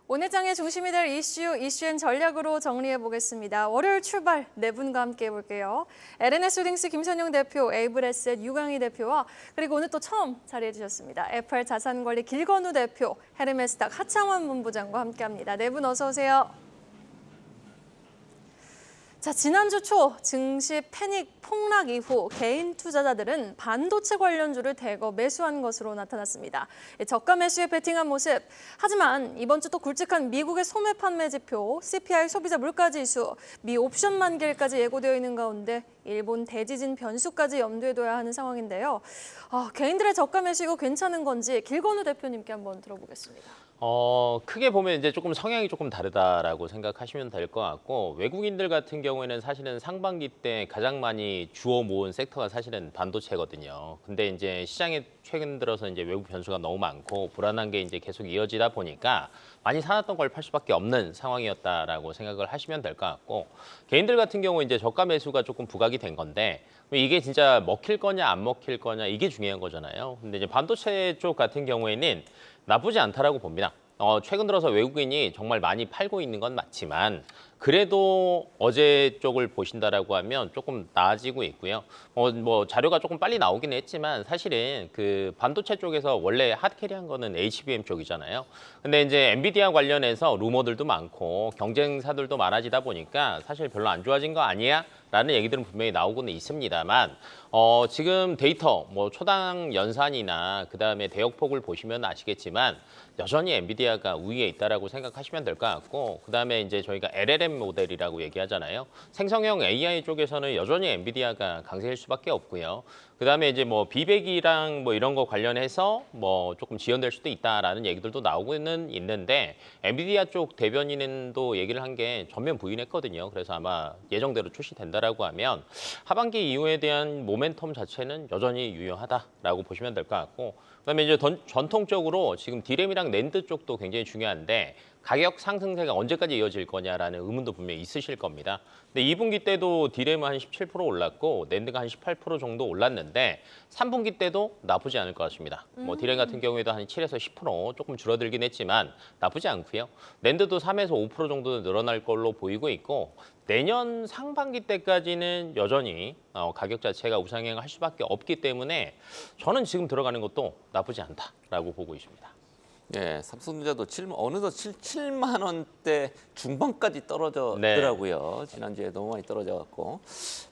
오늘 장의 중심이 될 이슈앤 전략으로 정리해 보겠습니다. 월요일 출발 네 분과 함께 해볼게요. LNS 홀딩스 김선용 대표, 에이블에셋 유강희 대표와 그리고 오늘 또 처음 자리해 주셨습니다. FR 자산관리 길건우 대표, 헤르메스닥 하창원 본부장과 함께합니다. 네 분 어서 오세요. 자, 지난주 초 증시 패닉 폭락 이후 개인 투자자들은 반도체 관련주를 대거 매수한 것으로 나타났습니다. 저가 매수에 베팅한 모습. 하지만 이번 주 또 굵직한 미국의 소매 판매 지표, CPI 소비자 물가지수, 미 옵션 만기일까지 예고되어 있는 가운데 일본 대지진 변수까지 염두에 둬야 하는 상황인데요. 개인들의 저가 매수 이거 괜찮은 건지 길건우 대표님께 한번 들어보겠습니다. 크게 보면 이제 조금 성향이 조금 다르다라고 생각하시면 될 것 같고, 외국인들 같은 경우에는 사실은 상반기 때 가장 많이 주워 모은 섹터가 사실은 반도체거든요. 근데 이제 시장에 최근 들어서 이제 외국 변수가 너무 많고 불안한 게 이제 계속 이어지다 보니까 많이 사놨던 걸 팔 수밖에 없는 상황이었다라고 생각을 하시면 될 것 같고, 개인들 같은 경우 이제 저가 매수가 조금 부각이 된 건데 이게 진짜 먹힐 거냐 안 먹힐 거냐 이게 중요한 거잖아요. 근데 이제 반도체 쪽 같은 경우에는 나쁘지 않다라고 봅니다. 최근 들어서 외국인이 정말 많이 팔고 있는 건 맞지만 그래도 어제 쪽을 보신다라고 하면 조금 나아지고 있고요. 뭐 자료가 조금 빨리 나오긴 했지만 사실은 그 반도체 쪽에서 원래 핫캐리한 거는 HBM 쪽이잖아요. 근데 이제 엔비디아 관련해서 루머들도 많고 경쟁사들도 많아지다 보니까 사실 별로 안 좋아진 거 아니야? 라는 얘기들은 분명히 나오고는 있습니다만 지금 데이터 뭐 초당 연산이나 그다음에 대역폭을 보시면 아시겠지만 여전히 엔비디아가 우위에 있다라고 생각하시면 될 것 같고, 그다음에 이제 저희가 LLM 모델이라고 얘기하잖아요. 생성형 AI 쪽에서는 여전히 엔비디아가 강세일 수밖에 없고요. 그다음에 이제 뭐 비배기랑 뭐 이런 거 관련해서 뭐 조금 지연될 수도 있다라는 얘기들도 나오고는 있는데, 엔비디아 쪽 대변인도 얘기를 한 게 전면 부인했거든요. 그래서 아마 예정대로 출시된다라고 하면 하반기 이후에 대한 모멘텀 자체는 여전히 유효하다라고 보시면 될 것 같고, 그다음에 이제 전통적으로 지금 디램이랑 낸드 쪽도 굉장히 중요한데 가격 상승세가 언제까지 이어질 거냐라는 의문도 분명히 있으실 겁니다. 근데 2분기 때도 디램은 한 17% 올랐고 낸드가 한 18% 정도 올랐는데 3분기 때도 나쁘지 않을 것 같습니다. 뭐 디램 같은 경우에도 한 7에서 10% 조금 줄어들긴 했지만 나쁘지 않고요. 낸드도 3에서 5% 정도 늘어날 걸로 보이고 있고, 내년 상반기 때까지는 여전히 가격 자체가 우상향을 할 수밖에 없기 때문에 저는 지금 들어가는 것도 나쁘지 않다라고 보고 있습니다. 네, 삼성전자도 어느덧 7만 원대 중반까지 떨어졌더라고요. 네. 지난주에 너무 많이 떨어져갖고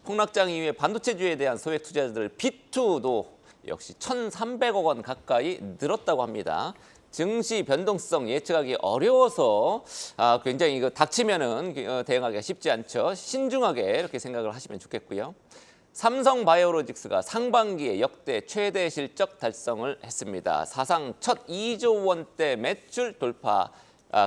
폭락장 이후에 반도체주에 대한 소액 투자자들 비투도 역시 1,300억 원 가까이 늘었다고 합니다. 증시 변동성 예측하기 어려워서 굉장히 이거 닥치면은 대응하기가 쉽지 않죠. 신중하게 이렇게 생각을 하시면 좋겠고요. 삼성바이오로직스가 상반기에 역대 최대 실적 달성을 했습니다. 사상 첫 2조 원대 매출 돌파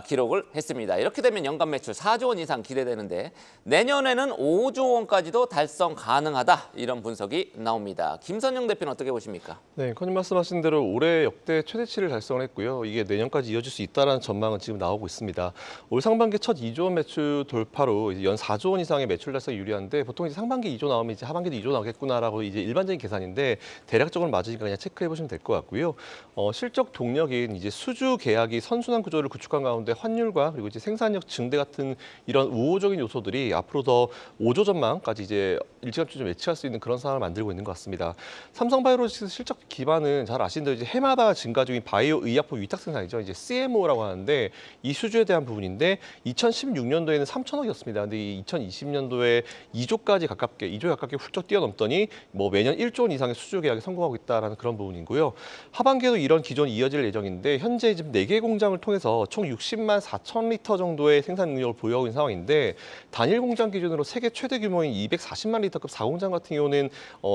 기록을 했습니다. 이렇게 되면 연간 매출 4조 원 이상 기대되는데 내년에는 5조 원까지도 달성 가능하다, 이런 분석이 나옵니다. 김선영 대표는 어떻게 보십니까? 네, 컨님 말씀하신 대로 올해 역대 최대치를 달성을 했고요. 이게 내년까지 이어질 수 있다는 전망은 지금 나오고 있습니다. 올 상반기 첫 2조 원 매출 돌파로 이제 연 4조 원 이상의 매출 달성이 유리한데, 보통 이제 상반기 2조 나오면 이제 하반기도 2조 나오겠구나라고 이제 일반적인 계산인데 대략적으로 맞으니까 그냥 체크해 보시면 될 것 같고요. 실적 동력인 이제 수주 계약이 선순환 구조를 구축한 가운데 환율과 그리고 이제 생산력 증대 같은 이런 우호적인 요소들이 앞으로 더 5조 전망까지 이제 일찌감치 좀 예측할 수 있는 그런 상황을 만들고 있는 것 같습니다. 삼성바이오로직스 실적 기반은 잘 아시는 대로 이제 해마다 증가 중인 바이오 의약품 위탁 생산이죠. 이제 CMO라고 하는데 이 수주에 대한 부분인데 2016년도에는 3천억이었습니다. 근데 이 2020년도에 2조까지 가깝게 2조 가깝게 훌쩍 뛰어넘더니 뭐 매년 1조 원 이상의 수주 계약에 성공하고 있다라는 그런 부분이고요. 하반기에도 이런 기존이 이어질 예정인데 현재 지금 4개 공장을 통해서 총 60만 4천 리터 정도의 생산 능력을 보유하고 있는 상황인데, 단일 공장 기준으로 세계 최대 규모인 240만 리터급 4공장 같은 경우는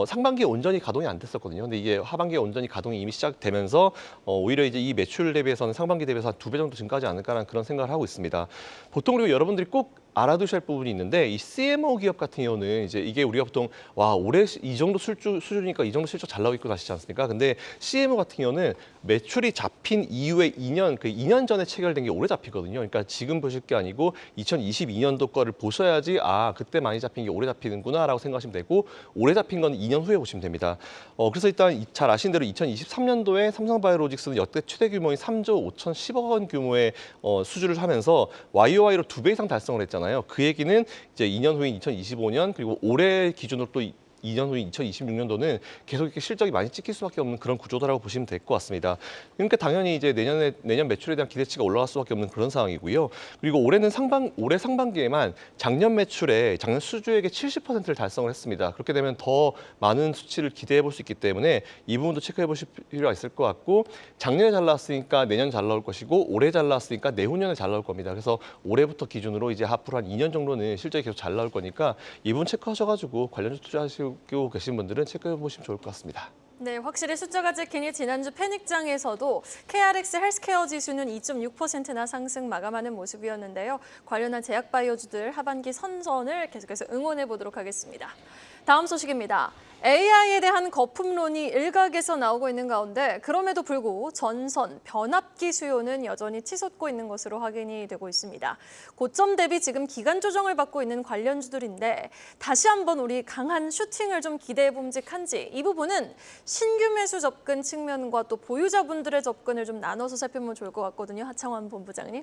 상반기에 온전히 가동이 안 됐었거든요. 근데 이게 하반기에 온전히 가동이 이미 시작되면서 오히려 이제 이 매출 대비해서는 상반기 대비해서 한 2배 정도 증가하지 않을까라는 그런 생각을 하고 있습니다. 보통 그리고 여러분들이 꼭 알아두셔야 할 부분이 있는데 이 CMO 기업 같은 경우는 이제 이게 우리가 보통 와 올해 이 정도 수준이니까 이 정도 실적 잘 나오고 있고 하시지 않습니까? 근데 CMO 같은 경우는 매출이 잡힌 이후에 2년 전에 체결된 게 올해 잡히거든요. 그러니까 지금 보실 게 아니고 2022년도 거를 보셔야지 아 그때 많이 잡힌 게 올해 잡히는구나라고 생각하시면 되고 올해 잡힌 건 2년 후에 보시면 됩니다. 그래서 일단 잘 아시는 대로 2023년도에 삼성바이오로직스는 역대 최대 규모인 3조 5,010억 원 규모의 수주를 하면서 YOY로 2배 이상 달성을 했잖아요. 그 얘기는 이제 2년 후인 2025년 그리고 올해 기준으로 또 2년 후인 2026년도는 계속 이렇게 실적이 많이 찍힐 수밖에 없는 그런 구조다라고 보시면 될 것 같습니다. 그러니까 당연히 이제 내년 매출에 대한 기대치가 올라갈 수밖에 없는 그런 상황이고요. 그리고 올해 상반기에만 작년 수주액의 70%를 달성을 했습니다. 그렇게 되면 더 많은 수치를 기대해 볼 수 있기 때문에 이 부분도 체크해 보실 필요가 있을 것 같고 작년에 잘 나왔으니까 내년 잘 나올 것이고 올해 잘 나왔으니까 내후년에 잘 나올 겁니다. 그래서 올해부터 기준으로 이제 앞으로 한 2년 정도는 실적이 계속 잘 나올 거니까 이 부분 체크하셔가지고 관련주 투자하시고 계신 분들은 체크해 보시면 좋을 것 같습니다. 네, 확실히 숫자가 찍히니 지난주 패닉장에서도 KRX 헬스케어 지수는 2.6%나 상승 마감하는 모습이었는데요. 관련한 제약바이오주들 하반기 선전을 계속해서 응원해 보도록 하겠습니다. 다음 소식입니다. AI에 대한 거품론이 일각에서 나오고 있는 가운데 그럼에도 불구하고 전선, 변압기 수요는 여전히 치솟고 있는 것으로 확인이 되고 있습니다. 고점 대비 지금 기간 조정을 받고 있는 관련주들인데 다시 한번 우리 강한 슈팅을 좀 기대해 봄직한지 이 부분은 신규 매수 접근 측면과 또 보유자분들의 접근을 좀 나눠서 살펴보면 좋을 것 같거든요. 하창원 본부장님.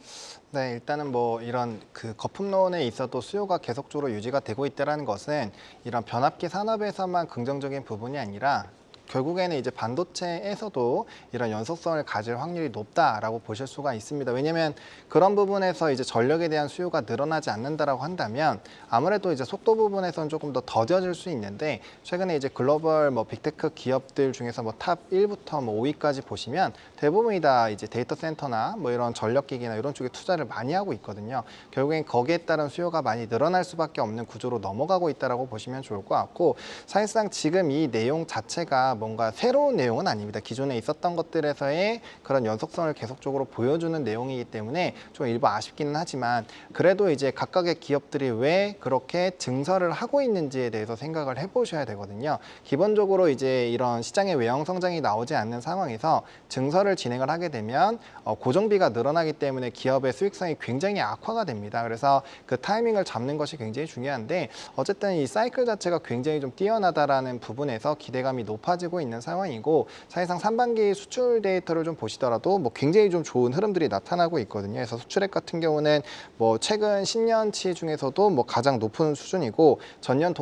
네, 일단은 뭐 이런 그 거품론에 있어도 수요가 계속적으로 유지가 되고 있다는 것은 이런 변압기 산업에서만 긍정적인 부분이 아니라 결국에는 이제 반도체에서도 이런 연속성을 가질 확률이 높다라고 보실 수가 있습니다. 왜냐하면 그런 부분에서 이제 전력에 대한 수요가 늘어나지 않는다라고 한다면 아무래도 이제 속도 부분에서는 조금 더 더뎌질 수 있는데 최근에 이제 글로벌 뭐 빅테크 기업들 중에서 뭐 탑 1부터 뭐 5위까지 보시면 대부분이 다 이제 데이터 센터나 뭐 이런 전력기기나 이런 쪽에 투자를 많이 하고 있거든요. 결국엔 거기에 따른 수요가 많이 늘어날 수밖에 없는 구조로 넘어가고 있다라고 보시면 좋을 것 같고 사실상 지금 이 내용 자체가 뭔가 새로운 내용은 아닙니다. 기존에 있었던 것들에서의 그런 연속성을 계속적으로 보여주는 내용이기 때문에 좀 일부 아쉽기는 하지만 그래도 이제 각각의 기업들이 왜 그렇게 증설을 하고 있는지에 대해서 생각을 해보셔야 되거든요. 기본적으로 이제 이런 시장의 외형 성장이 나오지 않는 상황에서 증설을 진행을 하게 되면 고정비가 늘어나기 때문에 기업의 수익성이 굉장히 악화가 됩니다. 그래서 그 타이밍을 잡는 것이 굉장히 중요한데 어쨌든 이 사이클 자체가 굉장히 좀 뛰어나다라는 부분에서 기대감이 높아지고 있는 상황이고 사실상 상반기 수출 데이터를 좀 보시더라도 뭐 굉장히 좀 좋은 흐름들이 나타나고 있거든요. 그래서 수출액 같은 경우는 뭐 최근 10년치 중에서도 뭐 가장 높은 수준이고 전년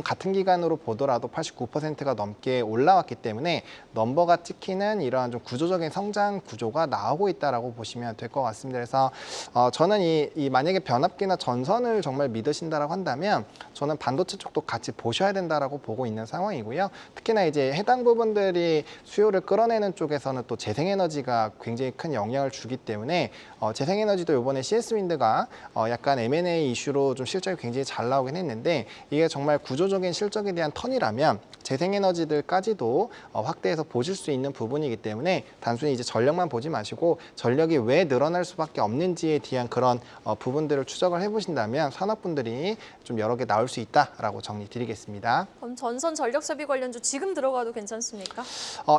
같은 기간으로 보더라도 89%가 넘게 올라왔기 때문에 넘버가 찍히는 이러한 좀 구조적인 성장 구조가 나오고 있다라고 보시면 될 것 같습니다. 그래서 저는 이 만약에 변압기나 전선을 정말 믿으신다라고 한다면 저는 반도체 쪽도 같이 보셔야 된다라고 보고 있는 상황이고요. 특히나 이제 해당 부분들이 수요를 끌어내는 쪽에서는 또 재생에너지가 굉장히 큰 영향을 주기 때문에 재생에너지도 이번에 CS윈드가 약간 M&A 이슈로 좀 실적이 굉장히 잘 나오긴 했는데 이게 정말 구조적인 실적에 대한 턴이라면 재생에너지들까지도 확대해서 보실 수 있는 부분이기 때문에 단순히 이제 전력만 보지 마시고 전력이 왜 늘어날 수밖에 없는지에 대한 그런 부분들을 추적을 해보신다면 산업분들이 좀 여러 개 나올 수 있다라고 정리 드리겠습니다. 그럼 전선 전력 소비 관련주 지금 들어가도 괜찮습니까?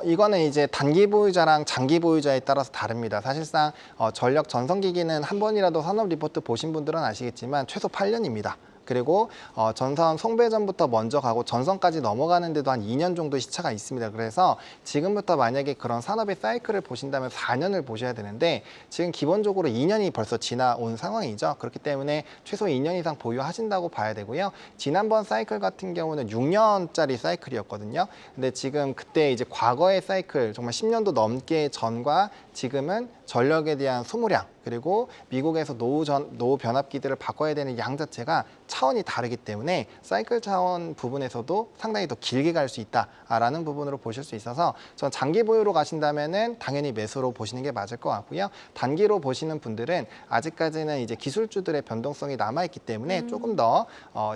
이거는 이제 단기 보유자랑 장기 보유자에 따라서 다릅니다. 사실상 전력 전성기기는 한 번이라도 산업 리포트 보신 분들은 아시겠지만 최소 8년입니다. 그리고 전선 송배전부터 먼저 가고 전선까지 넘어가는데도 한 2년 정도 시차가 있습니다. 그래서 지금부터 만약에 그런 산업의 사이클을 보신다면 4년을 보셔야 되는데 지금 기본적으로 2년이 벌써 지나온 상황이죠. 그렇기 때문에 최소 2년 이상 보유하신다고 봐야 되고요. 지난번 사이클 같은 경우는 6년짜리 사이클이었거든요. 근데 지금 그때 이제 과거의 사이클 정말 10년도 넘게 전과 지금은 전력에 대한 소모량 그리고 미국에서 노후 변압기들을 바꿔야 되는 양 자체가 차원이 다르기 때문에 사이클 차원 부분에서도 상당히 더 길게 갈 수 있다라는 부분으로 보실 수 있어서 전 장기 보유로 가신다면은 당연히 매수로 보시는 게 맞을 것 같고요. 단기로 보시는 분들은 아직까지는 이제 기술주들의 변동성이 남아있기 때문에 조금 더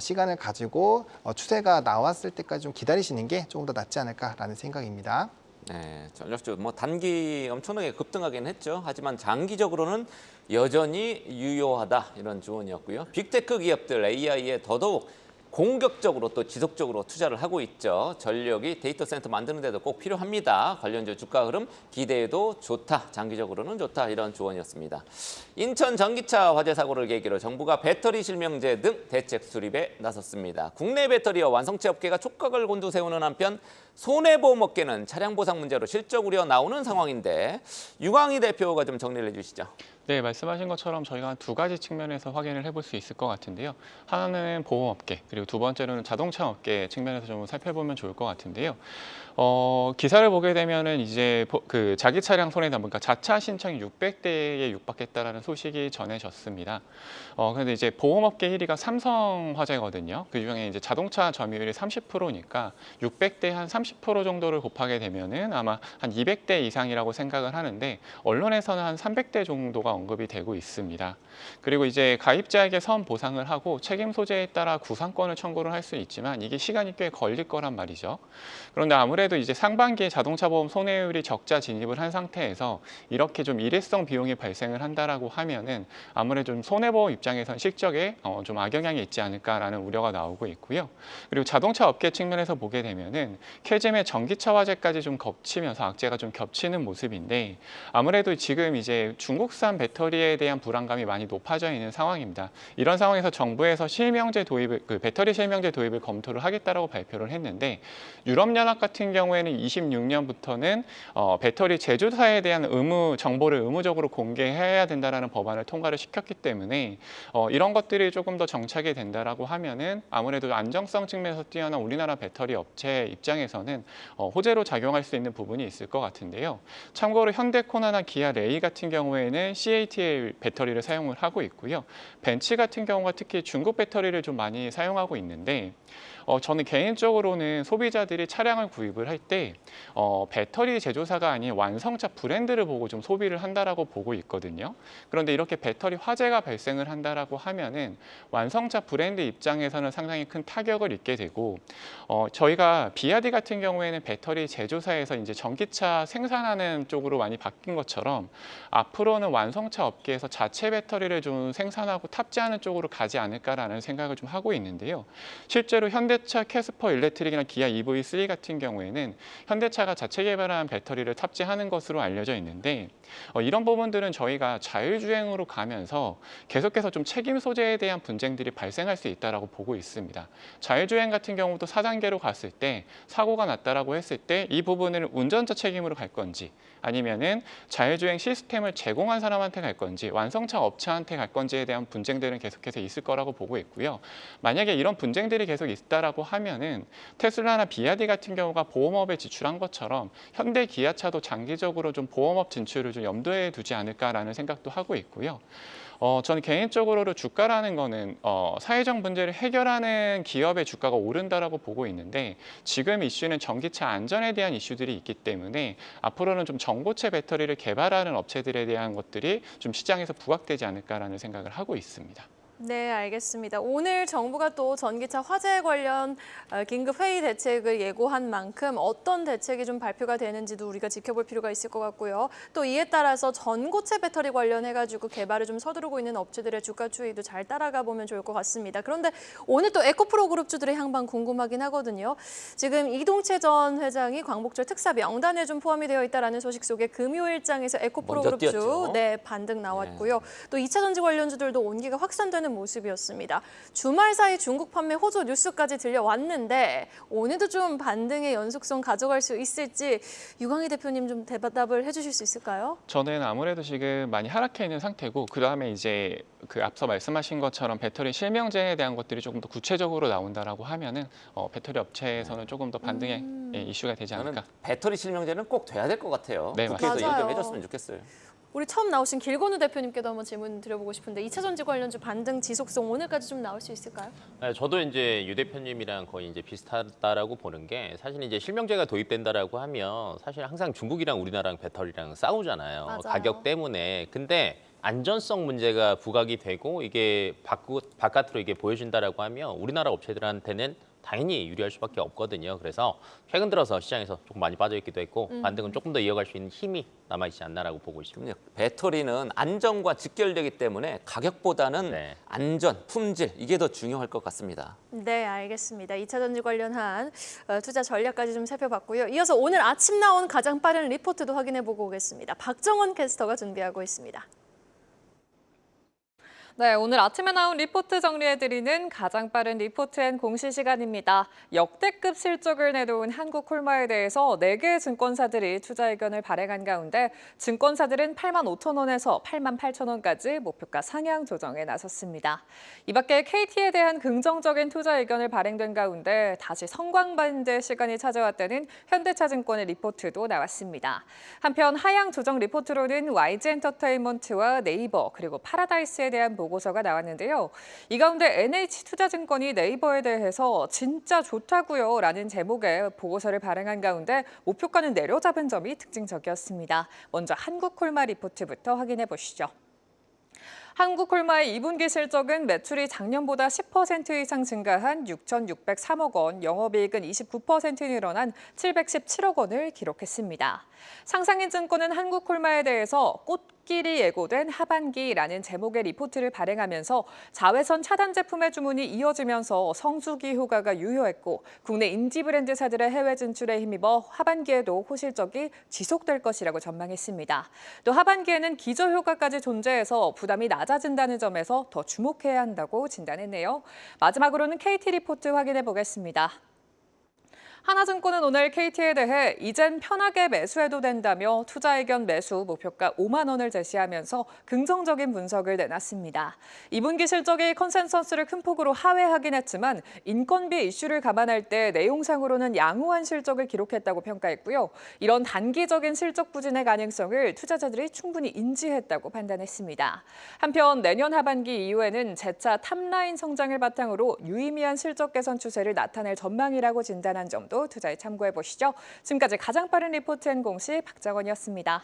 시간을 가지고 추세가 나왔을 때까지 좀 기다리시는 게 조금 더 낫지 않을까라는 생각입니다. 네, 전력주 뭐 단기 엄청나게 급등하긴 했죠. 하지만 장기적으로는 여전히 유효하다 이런 조언이었고요. 빅테크 기업들 AI에 더더욱 공격적으로 또 지속적으로 투자를 하고 있죠. 전력이 데이터 센터 만드는 데도 꼭 필요합니다. 관련주 주가 흐름 기대해도 좋다. 장기적으로는 좋다. 이런 조언이었습니다. 인천 전기차 화재 사고를 계기로 정부가 배터리 실명제 등 대책 수립에 나섰습니다. 국내 배터리와 완성체 업계가 촉각을 곤두세우는 한편 손해보험 업계는 차량 보상 문제로 실적 우려 나오는 상황인데 유광희 대표가 좀 정리를 해주시죠. 네, 말씀하신 것처럼 저희가 두 가지 측면에서 확인을 해볼 수 있을 것 같은데요. 하나는 보험업계, 그리고 두 번째로는 자동차 업계 측면에서 좀 살펴보면 좋을 것 같은데요. 기사를 보게 되면은 이제 그 자기 차량 손해담보, 그러니까 자차 신청이 600대에 육박했다라는 소식이 전해졌습니다. 그런데 이제 보험업계 1위가 삼성화재거든요. 그 중에 이제 자동차 점유율이 30%니까 600대 한 30% 정도를 곱하게 되면은 아마 한 200대 이상이라고 생각을 하는데 언론에서는 한 300대 정도가 언급이 되고 있습니다. 그리고 이제 가입자에게 선 보상을 하고 책임 소재에 따라 구상권을 청구를 할 수 있지만 이게 시간이 꽤 걸릴 거란 말이죠. 그런데 아무래도 이제 상반기에 자동차 보험 손해율이 적자 진입을 한 상태에서 이렇게 좀 일회성 비용이 발생을 한다라고 하면은 아무래도 좀 손해보험 입장에선 실적에 좀 악영향이 있지 않을까라는 우려가 나오고 있고요. 그리고 자동차 업계 측면에서 보게 되면은 캐즘의 전기차 화재까지 좀 겹치면서 악재가 좀 겹치는 모습인데 아무래도 지금 이제 중국산 배터리에 대한 불안감이 많이 높아져 있는 상황입니다. 이런 상황에서 정부에서 실명제 도입을 배터리 실명제 도입을 검토를 하겠다라고 발표를 했는데 유럽연합 같은 경우에는 26년부터는 배터리 제조사에 대한 정보를 의무적으로 공개해야 된다라는 법안을 통과를 시켰기 때문에 이런 것들이 조금 더 정착이 된다라고 하면은 아무래도 안정성 측면에서 뛰어난 우리나라 배터리 업체 입장에서는 호재로 작용할 수 있는 부분이 있을 것 같은데요. 참고로 현대코나나 기아 레이 같은 경우에는 CATL 배터리를 사용을 하고 있고요. 벤츠 같은 경우가 특히 중국 배터리를 좀 많이 사용하고 있는데 저는 개인적으로는 소비자들이 차량을 구입을 할 때 배터리 제조사가 아닌 완성차 브랜드를 보고 좀 소비를 한다라고 보고 있거든요. 그런데 이렇게 배터리 화재가 발생을 한다라고 하면은 완성차 브랜드 입장에서는 상당히 큰 타격을 입게 되고 저희가 비아디 같은 경우에는 배터리 제조사에서 이제 전기차 생산하는 쪽으로 많이 바뀐 것처럼 앞으로는 완성차 업계에서 자체 배터리를 좀 생산하고 탑재하는 쪽으로 가지 않을까라는 생각을 좀 하고 있는데요. 실제로 현대차 캐스퍼 일렉트릭이나 기아 EV3 같은 경우에는 현대차가 자체 개발한 배터리를 탑재하는 것으로 알려져 있는데 이런 부분들은 저희가 자율주행으로 가면서 계속해서 좀 책임 소재에 대한 분쟁들이 발생할 수 있다라고 보고 있습니다. 자율주행 같은 경우도 4단계로 갔을 때 사고가 났다라고 했을 때 이 부분을 운전자 책임으로 갈 건지 아니면은 자율주행 시스템을 제공한 사람한테 갈 건지 완성차 업체한테 갈 건지에 대한 분쟁들은 계속해서 있을 거라고 보고 있고요. 만약에 이런 분쟁들이 계속 있다라고 하면은 테슬라나 비아디 같은 경우가 보험업에 지출한 것처럼 현대 기아차도 장기적으로 좀 보험업 진출을 좀 염두에 두지 않을까라는 생각도 하고 있고요. 저는 개인적으로 주가라는 거는 사회적 문제를 해결하는 기업의 주가가 오른다라고 보고 있는데 지금 이슈는 전기차 안전에 대한 이슈들이 있기 때문에 앞으로는 좀 전고체 배터리를 개발하는 업체들에 대한 것들이 좀 시장에서 부각되지 않을까라는 생각을 하고 있습니다. 네, 알겠습니다. 오늘 정부가 또 전기차 화재 관련 긴급 회의 대책을 예고한 만큼 어떤 대책이 좀 발표가 되는지도 우리가 지켜볼 필요가 있을 것 같고요. 또 이에 따라서 전고체 배터리 관련해가지고 개발을 좀 서두르고 있는 업체들의 주가 추이도 잘 따라가 보면 좋을 것 같습니다. 그런데 오늘 또 에코프로 그룹주들의 향방 궁금하긴 하거든요. 지금 이동채 전 회장이 광복절 특사 명단에 좀 포함이 되어 있다라는 소식 속에 금요일장에서 에코프로 그룹주 반등 나왔고요. 또 2차 전지 관련주들도 온기가 확산되는 모습이었습니다. 주말 사이 중국 판매 호조 뉴스까지 들려왔는데 오늘도 좀 반등의 연속성 가져갈 수 있을지 유광희 대표님 좀 대답을 해주실 수 있을까요? 저는 아무래도 지금 많이 하락해 있는 상태고 그다음에 이제 그 앞서 말씀하신 것처럼 배터리 실명제에 대한 것들이 조금 더 구체적으로 나온다라고 하면은 배터리 업체에서는 조금 더 반등의 이슈가 되지 않을까. 저는 배터리 실명제는 꼭 돼야 될 것 같아요. 네, 국회에서 맞아요. 일 좀 해줬으면 좋겠어요. 우리 처음 나오신 길건우 대표님께도 한번 질문 드려보고 싶은데 2차 전지 관련주 반등 지속성 오늘까지 좀 나올 수 있을까요? 네, 저도 이제 유 대표님이랑 거의 이제 비슷하다라고 보는 게 사실 이제 실명제가 도입된다라고 하면 사실 항상 중국이랑 우리나라랑 배터리랑 싸우잖아요. 맞아요. 가격 때문에. 근데 안전성 문제가 부각이 되고 이게 바깥으로 이게 보여진다라고 하면 우리나라 업체들한테는 당연히 유리할 수밖에 없거든요. 그래서 최근 들어서 시장에서 조금 많이 빠져있기도 했고 반등은 조금 더 이어갈 수 있는 힘이 남아있지 않나라고 보고 있습니다. 배터리는 안전과 직결되기 때문에 가격보다는 네. 안전, 품질 이게 더 중요할 것 같습니다. 네, 알겠습니다. 2차 전지 관련한 투자 전략까지 좀 살펴봤고요. 이어서 오늘 아침 나온 가장 빠른 리포트도 확인해보고 오겠습니다. 박정원 캐스터가 준비하고 있습니다. 네, 오늘 아침에 나온 리포트 정리해드리는 가장 빠른 리포트앤 공시 시간입니다. 역대급 실적을 내놓은 한국콜마에 대해서 4개의 증권사들이 투자 의견을 발행한 가운데 증권사들은 85,000원에서 88,000원까지 목표가 상향 조정에 나섰습니다. 이 밖에 KT에 대한 긍정적인 투자 의견을 발행된 가운데 다시 성광반대 시간이 찾아왔다는 현대차증권의 리포트도 나왔습니다. 한편 하향 조정 리포트로는 YG엔터테인먼트와 네이버 그리고 파라다이스에 대한 보고서가 나왔는데요. 이 가운데 NH투자증권이 네이버에 대해서 진짜 좋다고요 라는 제목의 보고서를 발행한 가운데 목표가는 내려잡은 점이 특징적이었습니다. 먼저 한국콜마 리포트부터 확인해 보시죠. 한국콜마의 2분기 실적은 매출이 작년보다 10% 이상 증가한 6,603억 원, 영업이익은 29% 늘어난 717억 원을 기록했습니다. 상상인증권은 한국콜마에 대해서 꽃길이 예고된 하반기라는 제목의 리포트를 발행하면서 자외선 차단 제품의 주문이 이어지면서 성수기 효과가 유효했고 국내 인지 브랜드사들의 해외 진출에 힘입어 하반기에도 호실적이 지속될 것이라고 전망했습니다. 또 하반기에는 기저 효과까지 존재해서 부담이 낮아진다는 점에서 더 주목해야 한다고 진단했네요. 마지막으로는 KT 리포트 확인해 보겠습니다. 하나증권은 오늘 KT에 대해 이젠 편하게 매수해도 된다며 투자 의견 매수 목표가 5만 원을 제시하면서 긍정적인 분석을 내놨습니다. 2분기 실적이 컨센서스를 큰 폭으로 하회하긴 했지만 인건비 이슈를 감안할 때 내용상으로는 양호한 실적을 기록했다고 평가했고요. 이런 단기적인 실적 부진의 가능성을 투자자들이 충분히 인지했다고 판단했습니다. 한편 내년 하반기 이후에는 재차 탑라인 성장을 바탕으로 유의미한 실적 개선 추세를 나타낼 전망이라고 진단한 점도 투자에 참고해 보시죠. 지금까지 가장 빠른 리포트앤 공시 박정원이었습니다.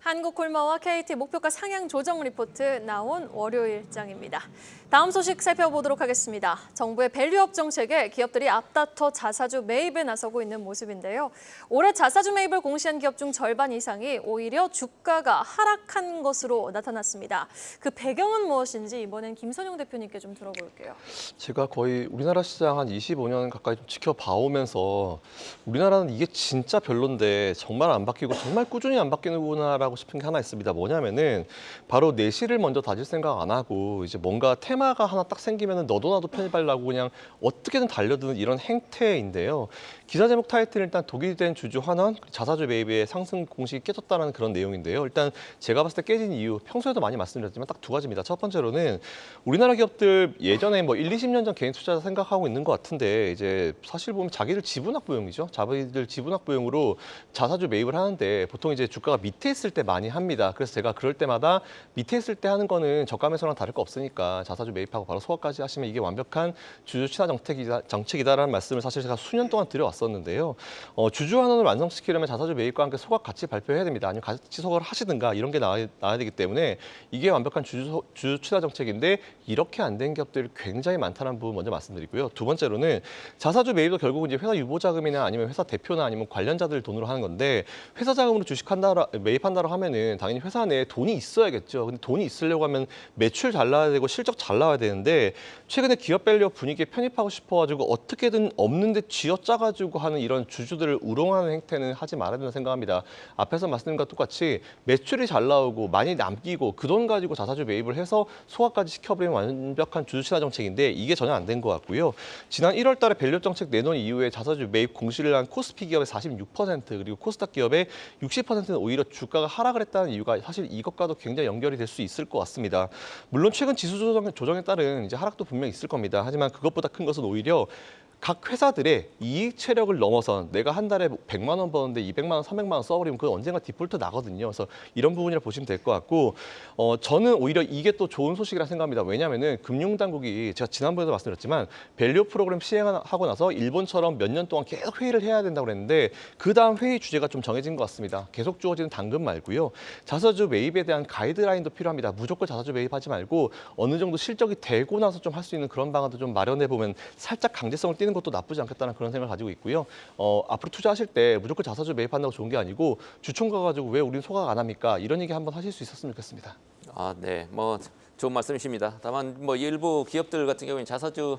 한국콜마와 KT 목표가 상향 조정 리포트 나온 월요일장입니다. 다음 소식 살펴보도록 하겠습니다. 정부의 밸류업 정책에 기업들이 앞다퉈 자사주 매입에 나서고 있는 모습인데요. 올해 자사주 매입을 공시한 기업 중 절반 이상이 오히려 주가가 하락한 것으로 나타났습니다. 그 배경은 무엇인지 이번엔 김선영 대표님께 좀 들어볼게요. 제가 거의 우리나라 시장 한 25년 가까이 좀 지켜봐오면서 우리나라는 이게 진짜 별론데 정말 안 바뀌고 정말 꾸준히 안 바뀌는구나라고 싶은 게 하나 있습니다. 뭐냐면은 바로 내실을 먼저 다질 생각 안 하고 이제 뭔가 테마가 하나 딱 생기면은 너도 나도 편입하려고 그냥 어떻게든 달려드는 이런 행태인데요. 기사 제목 타이틀은 일단 독이 된 주주 환원, 자사주 매입의 상승 공식이 깨졌다는 그런 내용인데요. 일단 제가 봤을 때 깨진 이유, 평소에도 많이 말씀드렸지만 딱 2가지입니다. 첫 번째로는 우리나라 기업들 예전에 뭐 1, 20년 전 개인 투자자 생각하고 있는 것 같은데 이제 사실 보면 자기들 지분확보용이죠. 자기들 지분확보용으로 자사주 매입을 하는데 보통 이제 주가가 밑에 있을 때 많이 합니다. 그래서 제가 그럴 때마다 밑에 있을 때 하는 거는 저가 매수랑 다를 거 없으니까 자사주 매입하고 바로 소화까지 하시면 이게 완벽한 주주 친화 정책이다라는 말씀을 사실 제가 수년 동안 드려왔었는데요. 주주 환원을 완성시키려면 자사주 매입과 함께 소각 같이 발표해야 됩니다. 아니면 같이 소각을 하시든가 이런 게 나와야 되기 때문에 이게 완벽한 주주 친화 정책인데 이렇게 안 된 기업들이 굉장히 많다는 부분 먼저 말씀드리고요. 두 번째로는 자사주 매입도 결국은 이제 회사 유보 자금이나 아니면 회사 대표나 아니면 관련자들 돈으로 하는 건데 회사 자금으로 매입한다고 하면은 당연히 회사 내에 돈이 있어야겠죠. 근데 돈이 있으려고 하면 매출 잘 나와야 되고 실적 잘 나와야 되는데 최근에 기업 밸류업 분위기에 편입하고 싶어가지고 어떻게든 없는데 쥐어짜가지고 하는 이런 주주들을 우롱하는 행태는 하지 말아야 된다 생각합니다. 앞에서 말씀드린 것과 똑같이 매출이 잘 나오고 많이 남기고 그 돈 가지고 자사주 매입을 해서 소화까지 시켜버리는 완벽한 주주 친화 정책인데 이게 전혀 안 된 것 같고요. 지난 1월 달에 밸류업 정책 내놓은 이후에 자사주 매입 공시를 한 코스피 기업의 46% 그리고 코스닥 기업의 60%는 오히려 주가가 하락을 했다는 이유가 사실 이것과도 굉장히 연결이 될 수 있을 것 같습니다. 물론 최근 지수 조정에 따른 이제 하락도 분명히 있을 겁니다. 하지만 그것보다 큰 것은 오히려 각 회사들의 이익 체력을 넘어선 내가 한 달에 100만 원 버는데 200만 원, 300만 원 써버리면 그건 언젠가 디폴트 나거든요. 그래서 이런 부분이라 보시면 될 것 같고 저는 오히려 이게 또 좋은 소식이라 생각합니다. 왜냐하면은 금융당국이 제가 지난번에도 말씀드렸지만 밸류 프로그램 시행하고 나서 일본처럼 몇 년 동안 계속 회의를 해야 된다고 그랬는데 그 다음 회의 주제가 좀 정해진 것 같습니다. 계속 주어지는 당금 말고요. 자사주 매입에 대한 가이드라인도 필요합니다. 무조건 자사주 매입하지 말고 어느 정도 실적이 되고 나서 좀 할 수 있는 그런 방안도 좀 마련해 보면 살짝 강제성을 띠는 것도 나쁘지 않겠다는 그런 생각을 가지고 있고요. 앞으로 투자하실 때 무조건 자사주 매입한다고 좋은 게 아니고 주총 가가지고 왜 우리는 소각 안 합니까? 이런 얘기 한번 하실 수 있었으면 좋겠습니다. 아, 네, 뭐 좋은 말씀이십니다. 다만 뭐 일부 기업들 같은 경우에는 자사주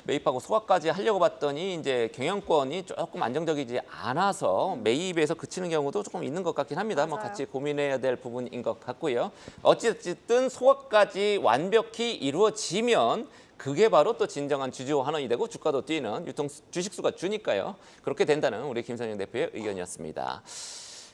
매입하고 소각까지 하려고 봤더니 이제 경영권이 조금 안정적이지 않아서 매입에서 그치는 경우도 조금 있는 것 같긴 합니다. 뭐 같이 고민해야 될 부분인 것 같고요. 어쨌든 소각까지 완벽히 이루어지면 그게 바로 또 진정한 주주 환원이 되고 주가도 뛰는 주식수가 주니까요. 그렇게 된다는 우리 김선영 대표의 의견이었습니다.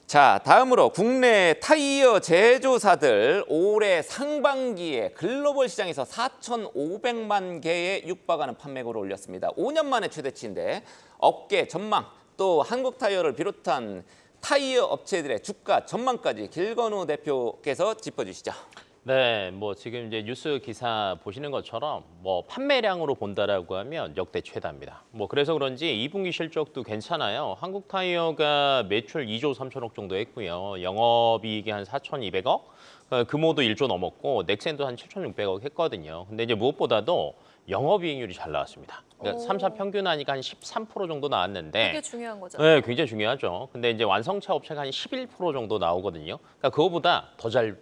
자, 다음으로 국내 타이어 제조사들 올해 상반기에 글로벌 시장에서 4,500만 개에 육박하는 판매고를 올렸습니다. 5년 만에 최대치인데 업계 전망 또 한국 타이어를 비롯한 타이어 업체들의 주가 전망까지 길건우 대표께서 짚어주시죠. 네, 뭐 지금 이제 뉴스 기사 보시는 것처럼 뭐 판매량으로 본다라고 하면 역대 최다입니다. 뭐 그래서 그런지 2분기 실적도 괜찮아요. 한국 타이어가 매출 2조 3천억 정도 했고요. 영업이익이 한 4,200억, 규모도 1조 넘었고 넥센도 한 7,600억 했거든요. 근데 이제 무엇보다도 영업이익률이 잘 나왔습니다. 그러니까 3사 평균 하니까 한 13% 정도 나왔는데 되게 중요한 거죠. 네, 굉장히 중요하죠. 근데 이제 완성차 업체가 한 11% 정도 나오거든요. 그러니까 그거보다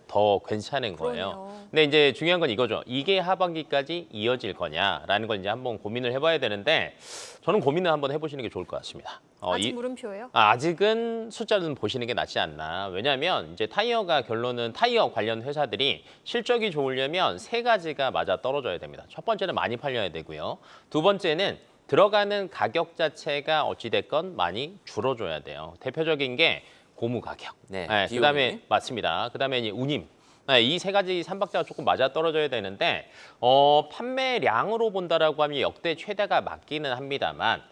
더 괜찮은 거예요. 그러네요. 근데 이제 중요한 건 이거죠. 이게 하반기까지 이어질 거냐라는 걸 이제 한번 고민을 해봐야 되는데 저는 고민을 한번 해보시는 게 좋을 것 같습니다. 아직 물음표예요? 아직은 숫자는 보시는 게 낫지 않나. 왜냐하면 이제 타이어가 결론은 타이어 관련 회사들이 실적이 좋으려면 세 가지가 맞아 떨어져야 됩니다. 첫 번째는 많이 팔려야 되고요. 두 번째는 들어가는 가격 자체가 어찌됐건 많이 줄어줘야 돼요. 대표적인 게 고무 가격. 네, 그다음에 맞습니다. 그다음에 이제 운임. 이 세 가지 삼박자가 조금 맞아 떨어져야 되는데 판매량으로 본다라고 하면 역대 최대가 맞기는 합니다만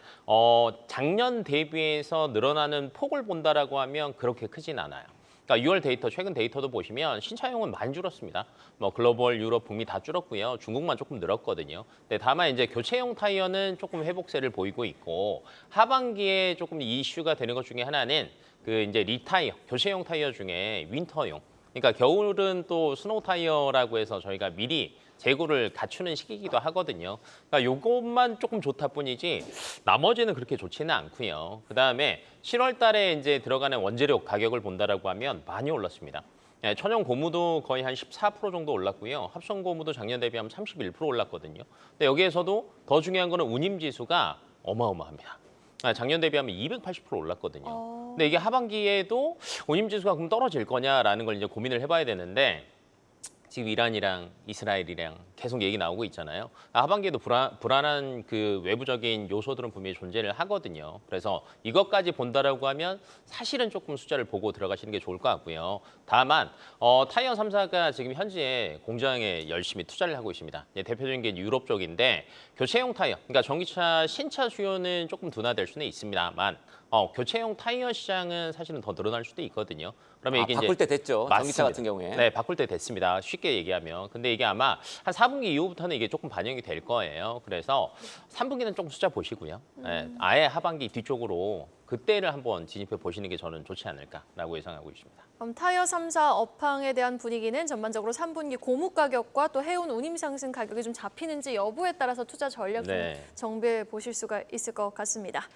작년 대비해서 늘어나는 폭을 본다라고 하면 그렇게 크진 않아요. 그러니까 6월 데이터, 최근 데이터도 보시면 신차용은 많이 줄었습니다. 뭐 글로벌, 유럽, 북미 다 줄었고요. 중국만 조금 늘었거든요. 근데 다만 이제 교체용 타이어는 조금 회복세를 보이고 있고 하반기에 조금 이슈가 되는 것 중에 하나는 그 이제 리타이어, 교체용 타이어 중에 윈터용. 그러니까 겨울은 또 스노우 타이어라고 해서 저희가 미리 재고를 갖추는 시기이기도 하거든요. 그러니까 요것만 조금 좋다 뿐이지 나머지는 그렇게 좋지는 않고요. 그다음에 7월 달에 이제 들어가는 원재료 가격을 본다라고 하면 많이 올랐습니다. 천연 고무도 거의 한 14% 정도 올랐고요. 합성 고무도 작년 대비하면 31% 올랐거든요. 근데 여기에서도 더 중요한 거는 운임 지수가 어마어마합니다. 작년 대비하면 280% 올랐거든요. 근데 이게 하반기에도 운임 지수가 그럼 떨어질 거냐라는 걸 이제 고민을 해봐야 되는데 지금 이란이랑 이스라엘이랑 계속 얘기 나오고 있잖아요. 하반기에도 불안한 그 외부적인 요소들은 분명히 존재를 하거든요. 그래서 이것까지 본다라고 하면 사실은 조금 숫자를 보고 들어가시는 게 좋을 것 같고요. 다만 타이어 3사가 지금 현재 공장에 열심히 투자를 하고 있습니다. 대표적인 게 유럽 쪽인데 교체용 타이어, 그러니까 전기차 신차 수요는 조금 둔화될 수는 있습니다만 교체용 타이어 시장은 사실은 더 늘어날 수도 있거든요. 그러면 이게 바꿀 이제 때 됐죠. 맞습니다. 전기차 같은 경우에. 네, 바꿀 때 됐습니다. 쉽게 얘기하면. 근데 이게 아마 한 4분기 이후부터는 이게 조금 반영이 될 거예요. 그래서 3분기는 조금 숫자 보시고요. 네, 아예 하반기 뒤쪽으로 그때를 한번 진입해 보시는 게 저는 좋지 않을까라고 예상하고 있습니다. 그럼 타이어 3사 업황에 대한 분위기는 전반적으로 3분기 고무 가격과 또 해운 운임 상승 가격이 좀 잡히는지 여부에 따라서 투자 전략 좀 네. 정비해 보실 수가 있을 것 같습니다.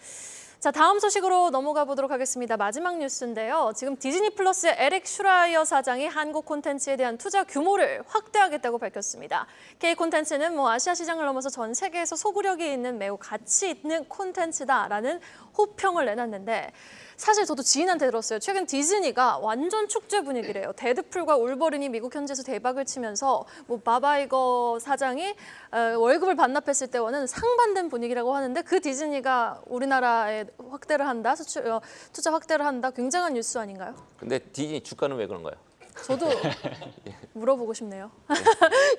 자, 다음 소식으로 넘어가 보도록 하겠습니다. 마지막 뉴스인데요. 지금 디즈니 플러스의 에릭 슈라이어 사장이 한국 콘텐츠에 대한 투자 규모를 확대하겠다고 밝혔습니다. K 콘텐츠는 아시아 시장을 넘어서 전 세계에서 소구력이 있는 매우 가치 있는 콘텐츠다라는 호평을 내놨는데 사실 저도 지인한테 들었어요. 최근 디즈니가 완전 축제 분위기래요. 데드풀과 울버린이 미국 현지에서 대박을 치면서 바바이거 사장이 월급을 반납했을 때와는 상반된 분위기라고 하는데 그 디즈니가 우리나라에 확대를 한다, 투자 확대를 한다. 굉장한 뉴스 아닌가요? 근데 디즈니 주가는 왜 그런가요? 저도 물어보고 싶네요.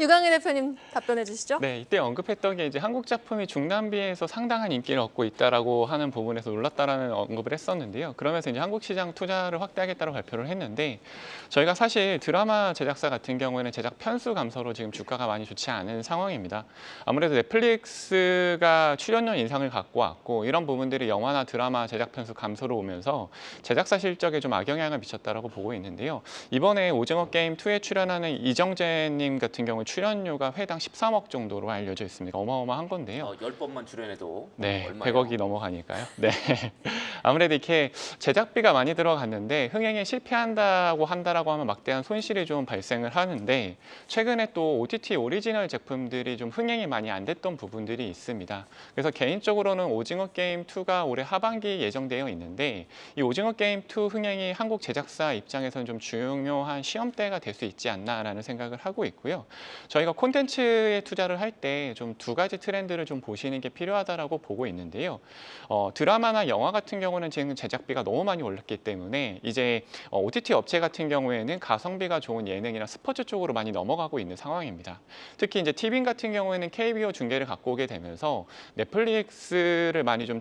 유강희 대표님 답변해 주시죠. 네, 이때 언급했던 게 이제 한국 작품이 중남미에서 상당한 인기를 얻고 있다라고 하는 부분에서 놀랐다라는 언급을 했었는데요. 그러면서 이제 한국 시장 투자를 확대하겠다고 발표를 했는데 저희가 사실 드라마 제작사 같은 경우에는 제작 편수 감소로 지금 주가가 많이 좋지 않은 상황입니다. 아무래도 넷플릭스가 출연료 인상을 갖고 왔고 이런 부분들이 영화나 드라마 제작 편수 감소로 오면서 제작사 실적에 좀 악영향을 미쳤다라고 보고 있는데요. 이번에 오징어 게임 2에 출연하는 이정재님 같은 경우 출연료가 회당 13억 정도로 알려져 있습니다. 어마어마한 건데요. 10번만 출연해도 네, 얼마예요? 100억이 넘어가니까요. 네, 아무래도 이렇게 제작비가 많이 들어갔는데 흥행에 실패한다고 한다라고 하면 막대한 손실이 좀 발생을 하는데 최근에 또 OTT 오리지널 제품들이 좀 흥행이 많이 안 됐던 부분들이 있습니다. 그래서 개인적으로는 오징어 게임 2가 올해 하반기 예정되어 있는데 이 오징어 게임 2 흥행이 한국 제작사 입장에서는 좀 중요한 시험대가 될 수 있지 않나라는 생각을 하고 있고요. 저희가 콘텐츠에 투자를 할 때 좀 두 가지 트렌드를 좀 보시는 게 필요하다라고 보고 있는데요. 드라마나 영화 같은 경우는 지금 제작비가 너무 많이 올랐기 때문에 이제 OTT 업체 같은 경우에는 가성비가 좋은 예능이나 스포츠 쪽으로 많이 넘어가고 있는 상황입니다. 특히 이제 티빙 같은 경우에는 KBO 중계를 갖고 오게 되면서 넷플릭스를 많이 좀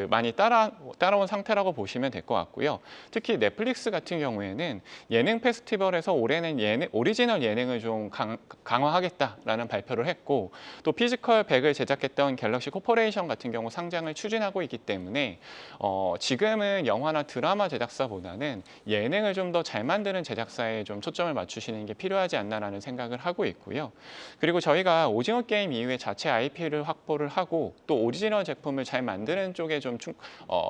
많이 따라온 상태라고 보시면 될 것 같고요. 특히 넷플릭스 같은 경우에는 예능 페스티벌에서 올해는 오리지널 예능을 좀 강화하겠다라는 발표를 했고 또 피지컬 100을 제작했던 갤럭시 코퍼레이션 같은 경우 상장을 추진하고 있기 때문에 지금은 영화나 드라마 제작사보다는 예능을 좀 더 잘 만드는 제작사에 좀 초점을 맞추시는 게 필요하지 않나라는 생각을 하고 있고요. 그리고 저희가 오징어 게임 이후에 자체 IP를 확보를 하고 또 오리지널 제품을 잘 만드는 쪽에 좀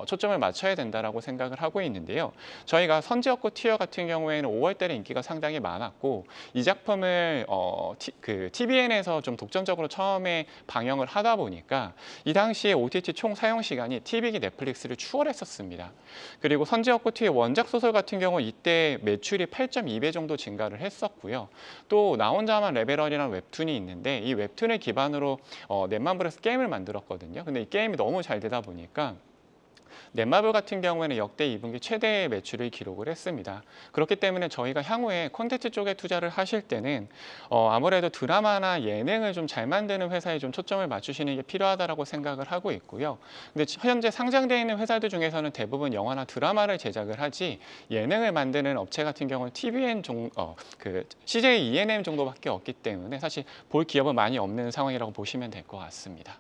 초점을 맞춰야 된다라고 생각을 하고 있는데요. 저희가 선지었고 티어 같은 경우에는 5월 달에 인기가 상당히 많았고 이 작품을 TVN에서 좀 독점적으로 처음에 방영을 하다 보니까 이 당시에 OTT 총 사용 시간이 TV기 넷플릭스를 추월했었습니다. 그리고 선지었고 티의 원작 소설 같은 경우 이때 매출이 8.2배 정도 증가를 했었고요. 또 나 혼자만 레벨업이라는 웹툰이 있는데 이 웹툰을 기반으로 넷마블에서 게임을 만들었거든요. 근데 이 게임이 너무 잘 되다 보니까 넷마블 같은 경우에는 역대 2분기 최대의 매출을 기록을 했습니다. 그렇기 때문에 저희가 향후에 콘텐츠 쪽에 투자를 하실 때는 아무래도 드라마나 예능을 좀 잘 만드는 회사에 좀 초점을 맞추시는 게 필요하다고 생각을 하고 있고요. 근데 현재 상장되어 있는 회사들 중에서는 대부분 영화나 드라마를 제작을 하지 예능을 만드는 업체 같은 경우는 CJ ENM 정도밖에 없기 때문에 사실 볼 기업은 많이 없는 상황이라고 보시면 될 것 같습니다.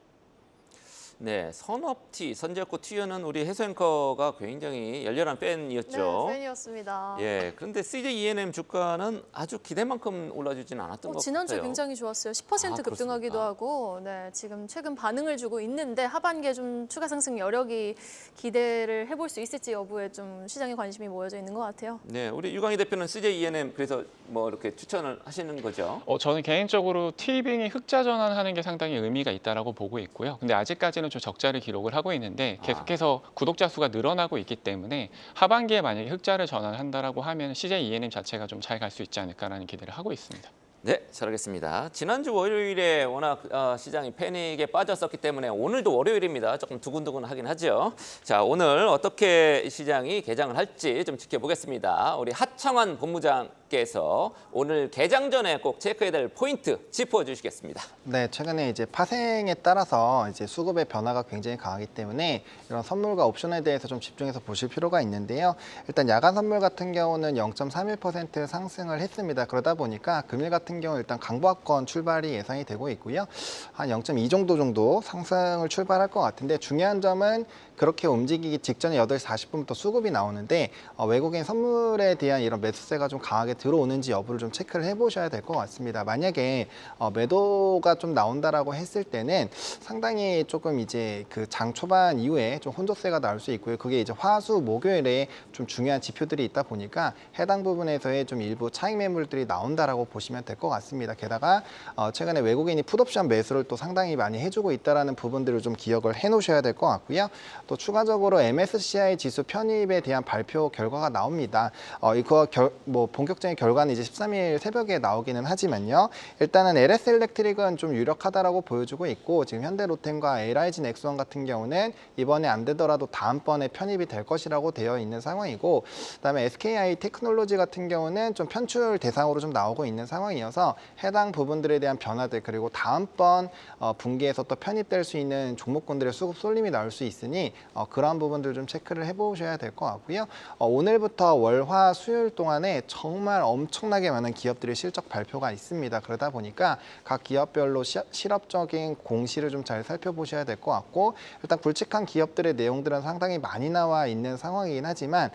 네, 선업티, 선지었고 티어는 우리 해수 앵커가 굉장히 열렬한 팬이었죠. 네, 팬이었습니다. 예, 그런데 CJ ENM 주가는 아주 기대만큼 올라주지는 않았던 것 같아요. 지난주에 굉장히 좋았어요. 10% 급등하기도 그렇습니까? 하고, 네, 지금 최근 반응을 주고 있는데 하반기에 좀 추가 상승 여력이 기대를 해볼 수 있을지 여부에 좀 시장의 관심이 모여져 있는 것 같아요. 네, 우리 유강희 대표는 CJ ENM 그래서 뭐 이렇게 추천을 하시는 거죠? 저는 개인적으로 티빙이 흑자 전환하는 게 상당히 의미가 있다라고 보고 있고요. 근데 아직까지는 좀 적자를 기록을 하고 있는데 계속해서 구독자 수가 늘어나고 있기 때문에 하반기에 만약에 흑자를 전환한다라고 하면 CJ ENM 자체가 좀 잘 갈 수 있지 않을까라는 기대를 하고 있습니다. 네, 잘 알겠습니다. 지난주 월요일에 워낙 시장이 패닉에 빠졌었기 때문에 오늘도 월요일입니다. 조금 두근두근하긴 하죠. 자, 오늘 어떻게 시장이 개장을 할지 좀 지켜보겠습니다. 우리 하청환 본부장께서 오늘 개장 전에 꼭 체크해야 될 포인트 짚어주시겠습니다. 네, 최근에 이제 파생에 따라서 이제 수급의 변화가 굉장히 강하기 때문에 이런 선물과 옵션에 대해서 좀 집중해서 보실 필요가 있는데요. 일단 야간 선물 같은 경우는 0.31% 상승을 했습니다. 그러다 보니까 금일 같은 경우 일단 강보합권 출발이 예상이 되고 있고요. 한 0.2 정도 상승을 출발할 것 같은데 중요한 점은 그렇게 움직이기 직전에 8시 40분부터 수급이 나오는데 외국인 선물에 대한 이런 매수세가 좀 강하게 들어오는지 여부를 좀 체크를 해보셔야 될 것 같습니다. 만약에 매도가 좀 나온다라고 했을 때는 상당히 조금 이제 그 장 초반 이후에 좀 혼조세가 나올 수 있고요. 그게 이제 화수 목요일에 좀 중요한 지표들이 있다 보니까 해당 부분에서의 좀 일부 차익 매물들이 나온다라고 보시면 될 것 같습니다. 게다가 최근에 외국인이 풋옵션 매수를 또 상당히 많이 해주고 있다라는 부분들을 좀 기억을 해놓으셔야 될 것 같고요. 또 추가적으로 MSCI 지수 편입에 대한 발표 결과가 나옵니다. 이거 본격적인 최종적인 결과는 이제 13일 새벽에 나오기는 하지만요. 일단은 LS 일렉트릭은 좀 유력하다라고 보여주고 있고 지금 현대로템과 LIG 넥스원 같은 경우는 이번에 안 되더라도 다음번에 편입이 될 것이라고 되어 있는 상황이고 그다음에 SKI 테크놀로지 같은 경우는 좀 편출 대상으로 좀 나오고 있는 상황이어서 해당 부분들에 대한 변화들 그리고 다음번 분기에서 또 편입될 수 있는 종목군들의 수급 쏠림이 나올 수 있으니 그러한 부분들 좀 체크를 해보셔야 될 것 같고요. 오늘부터 월화 수요일 동안에 정말 엄청나게 많은 기업들의 실적 발표가 있습니다. 그러다 보니까 각 기업별로 실업적인 공시를 좀 잘 살펴보셔야 될 것 같고 일단 굵직한 기업들의 내용들은 상당히 많이 나와 있는 상황이긴 하지만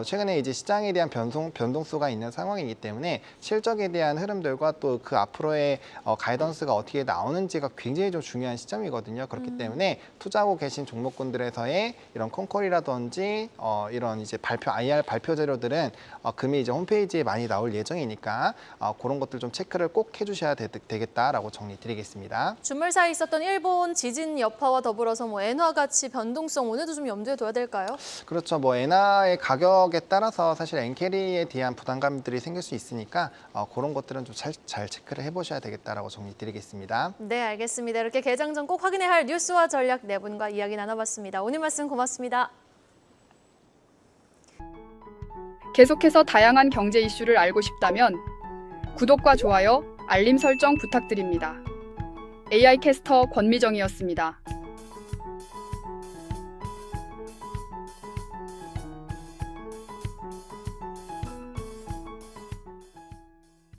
최근에 이제 시장에 대한 변동수가 있는 상황이기 때문에 실적에 대한 흐름들과 또 그 앞으로의 가이던스가 어떻게 나오는지가 굉장히 좀 중요한 시점이거든요. 그렇기 때문에 투자하고 계신 종목군들에서의 이런 콘콜이라든지 이런 이제 IR 발표 자료들은 금일 이제 홈페이지에 많이 나올 예정이니까 그런 것들 좀 체크를 꼭 해주셔야 되겠다라고 정리드리겠습니다. 주말 사이 있었던 일본 지진 여파와 더불어서 엔화 가치 변동성 오늘도 좀 염두에 둬야 될까요? 그렇죠. 엔화의 가격에 따라서 사실 엔캐리에 대한 부담감들이 생길 수 있으니까 그런 것들은 좀 잘 체크를 해보셔야 되겠다라고 정리드리겠습니다. 네, 알겠습니다. 이렇게 개장 전 꼭 확인해야 할 뉴스와 전략 네 분과 이야기 나눠봤습니다. 오늘 말씀 고맙습니다. 계속해서 다양한 경제 이슈를 알고 싶다면 구독과 좋아요, 알림 설정 부탁드립니다. AI 캐스터 권미정이었습니다.